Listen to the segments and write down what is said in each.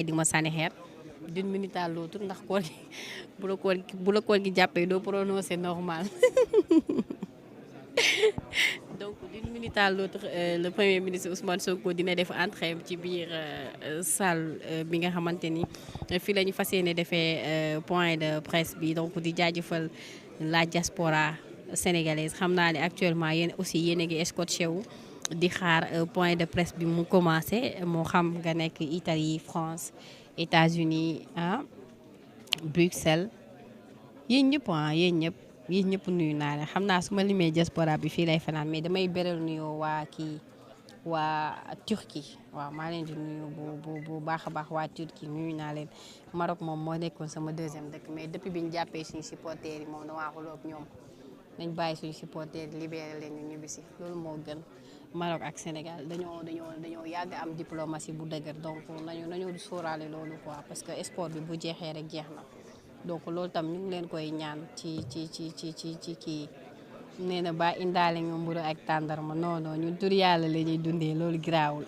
di ma sànni xeer d'une minute à l'autre ndax koor gi bu la koor gi jàppee doo prononcer normal donc d'une minute à l'autre le premier ministre Ousmane Sonko dina def entrée ci biir salle bi nga xamante ni fii la ñu fas yéene defee point de presse bi donc di jaajëfal la diaspora sénégalaise xam naa ne actuellement yéen aussi yéen a ngi scotché wu di xaar point de presse bi mu commencé moo xam nga nekk Italie France États-Unis Bruxelles yéen ñëpp nuyu naa leen xam naa su ma limee diaspora bi fii lay fanaan mais damay beral nuyoo waa Turquie waaw maa leen di nuyu bu baax a baax waa Turquie nuyu naa leen Maroc moom moo nekkoon sama deuxième dëkk mais depuis bi ñu jàppee suñu supporters yi moom damaa xuloo ak ñoom nañ bàyyi suñu supporters yi libéré leen ñu ñibbisi loolu moo gën Maroc ak Sénégal dañoo yàgg am diplomatie bu dëgër donc nañu sóoraale loolu quoi parce que sport bi bu jeexee rek jeex na donc loolu tam ñu ngi leen koy ñaan ci kii nee na ba indaale nga mburu ak tàndarma non ñun tur yàlla la ñuy dundee loolu giraawul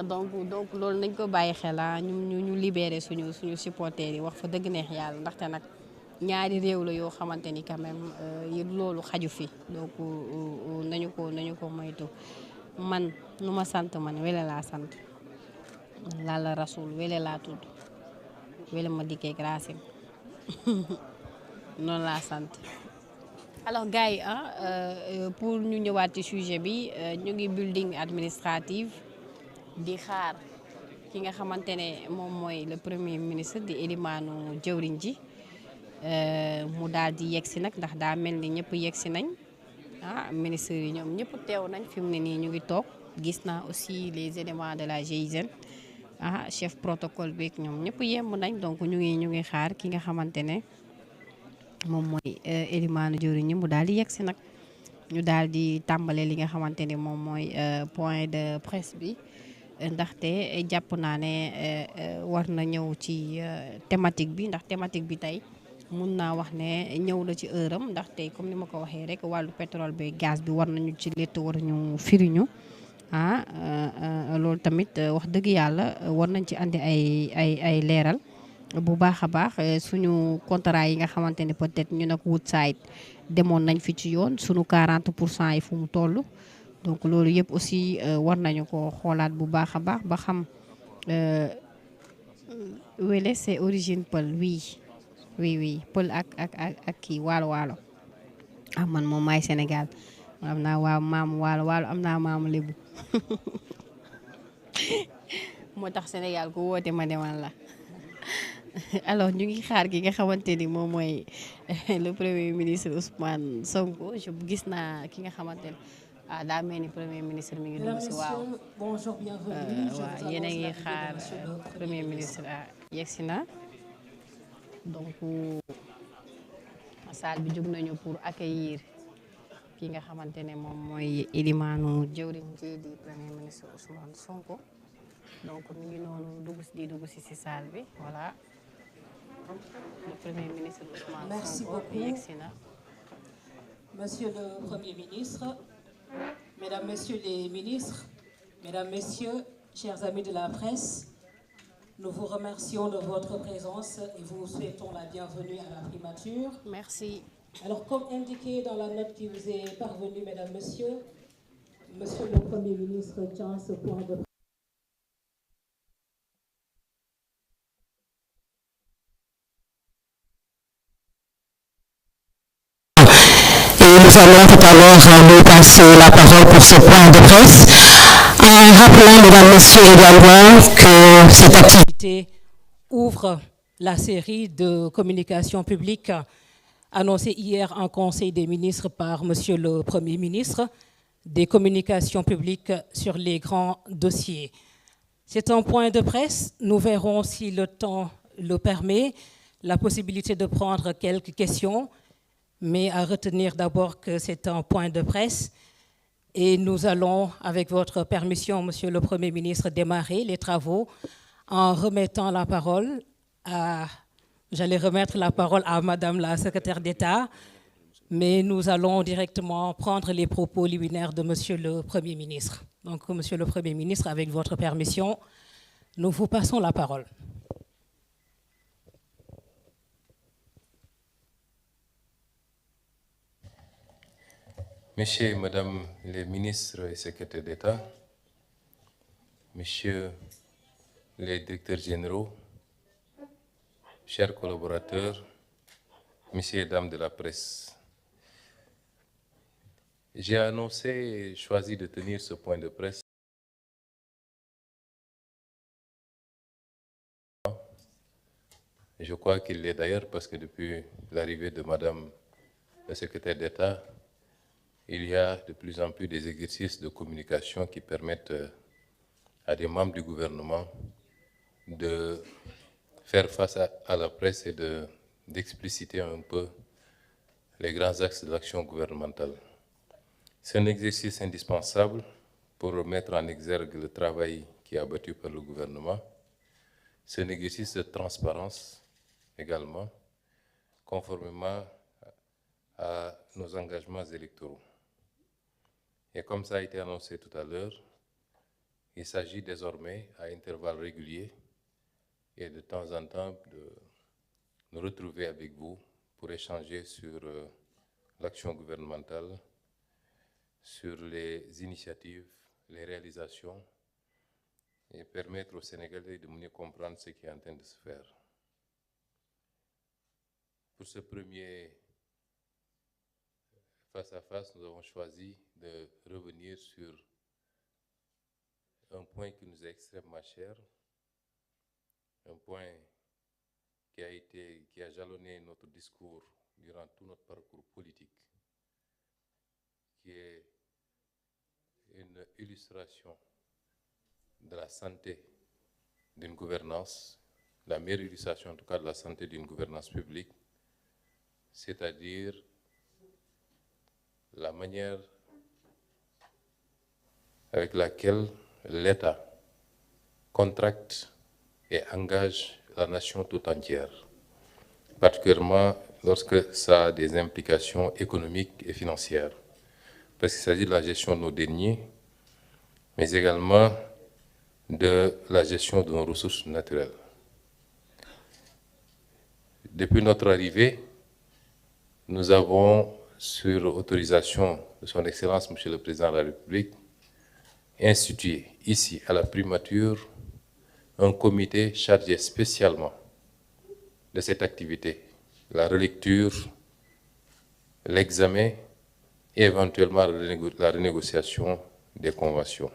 donc loolu nañ ko bàyyi xel ñu libéré suñu supporters yi wax fa dëgg neex yàlla ndaxte nag ñaari réew la yoo xamante ni quand même loolu xaju fi donc nañu ko moytu man nu ma sant man wele laa sant Lalla Rasoul wele laa tudd wele ma dikkee grâce noonu laa sant alors gars yi pour ñu ñëwaat ci sujet bi ñu ngi building administrative di xaar ki nga xamante ne moom mooy le premier ministre di Elimaanu jëwriñ ji mu daal di yegsi nag ndax daa mel ni ñëpp yegsi nañ ministre yi ñoom ñëpp teew nañ fi mu ne nii ñu ngi toog gis naa aussi les éléments de la GIGN chef protocole beeg ñoom ñëpp yemb nañ donc ñu ngi xaar ki nga xamante ne moom mooy Elimaanu jëwriñ ñi mu daal di yegsi nag ñu daal di tàmbale li nga xamante ne moom mooy point de presse bi ndaxte jàpp naa ne war na ñëw ci thématique bi ndax thématique bi tey mun naa wax ne ñëw na ci heure am ndaxte comme ni ma ko waxee rek wàllu pétrole bi gaz bi war nañu ci létt war ñu firiñu loolu tamit wax dëgg yàlla war nañ ci andi ay leeral bu baax a baax suñu contrat yi nga xamante ne peut-être ñu nag Woodside demoon nañ fi ci yoon suñu 40% yi fu mu toll donc loolu yëpp aussi war nañu ko xoolaat bu baax a baax ba xam wele c'est origine pël oui pël ak kii waalo man moom maay Sénégal am naa waaw maam waalo am naa maamu lébu moo tax Sénégal ku woote ma demal la alors ñu ngi xaar gi nga xamante ni moom mooy le premier ministre Ousmane Sonko gis naa ki nga xamante ne daa mel ni premier ministre mi ngi dugg si waaw waaw yéen a ngi xaar premier ministre yegsi na donc salle bi jóg nañu pour accueillir ki nga xamante ne moom mooy Elimaanu jëwriñ ji di premier ministre Ousmane Sonko donc mi ngi noonu dugg si salle bi voilà le premier ministre Ousmane Merci Sonko beaucoup. yegsi na. Monsieur le Premier ministre, Mesdames, Messieurs les ministres, Mesdames, Messieurs, chers amis de la presse, nous vous remercions de votre présence et vous souhaitons la bienvenue à la primature. Merci. Alors, comme indiqué dans la note qui vous est parvenue, Mesdames, Messieurs, Monsieur le Premier ministre tient ce point de nous allons tout à l'heure lui passer la parole pour ce point de presse, en rappelant, mesdames, messieurs, également que cette activité ouvre la série de communications publiques annoncées hier en Conseil des ministres par Monsieur le Premier ministre, des communications publiques sur les grands dossiers. C'est un point de presse. Nous verrons si le temps le permet, la possibilité de prendre quelques questions, mais à retenir d'abord que c'est un point de presse et nous allons, avec votre permission, Monsieur le Premier ministre, démarrer les travaux en remettant la parole à... J'allais remettre la parole à Madame la secrétaire d'État, mais nous allons directement prendre les propos liminaires de Monsieur le Premier ministre. Donc, Monsieur le Premier ministre, avec votre permission, nous vous passons la parole. Messieurs et Madame les ministres et secrétaires d'État, Messieurs les directeurs généraux, chers collaborateurs, Messieurs et Dames de la presse, j'ai annoncé et choisi de tenir ce point de presse. Je crois qu'il l'est d'ailleurs parce que depuis l'arrivée de Madame la secrétaire d'État, il y a de plus en plus des exercices de communication qui permettent à des membres du gouvernement de faire face à la presse et d'expliciter un peu les grands axes de l'action gouvernementale. C'est un exercice indispensable pour mettre en exergue le travail qui est abattu par le gouvernement. C'est un exercice de transparence également, conformément à nos engagements électoraux. Et comme ça a été annoncé tout à l'heure, il s'agit désormais, à intervalles réguliers et de temps en temps, de nous retrouver avec vous pour échanger sur l'action gouvernementale, sur les initiatives, les réalisations et permettre aux Sénégalais de mieux comprendre ce qui est en train de se faire. Pour ce premier face-à-face, nous avons choisi de revenir sur un point qui nous est extrêmement cher, un point qui a jalonné notre discours durant tout notre parcours politique, qui est une illustration de la santé d'une gouvernance, la meilleure illustration en tout cas de la santé d'une gouvernance publique, c'est-à-dire la manière avec laquelle l'État contracte et engage la nation tout entière, particulièrement lorsque ça a des implications économiques et financières, parce qu'il s'agit de la gestion de nos deniers, mais également de la gestion de nos ressources naturelles. Depuis notre arrivée, nous avons, sur autorisation de son Excellence, Monsieur le Président de la République, institué ici, à la primature, un comité chargé spécialement de cette activité, la relecture, l'examen et éventuellement la renégociation des conventions.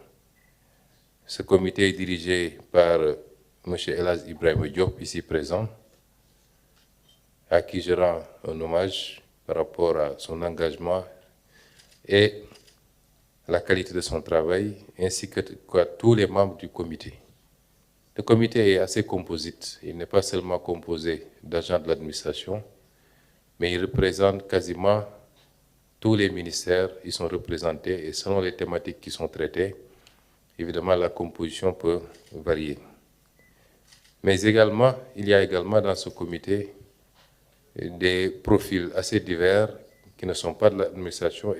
Ce comité est dirigé par M. Elhadji Ibrahima Diop, ici présent, à qui je rends un hommage par rapport à son engagement et la qualité de son travail, ainsi que tous les membres du comité. Le comité est assez composite. Il n'est pas seulement composé d'agents de l'administration, mais il représente quasiment tous les ministères. Ils sont représentés et selon les thématiques qui sont traitées, évidemment, la composition peut varier. Mais également, il y a également dans ce comité des profils assez divers qui ne sont pas de l'administration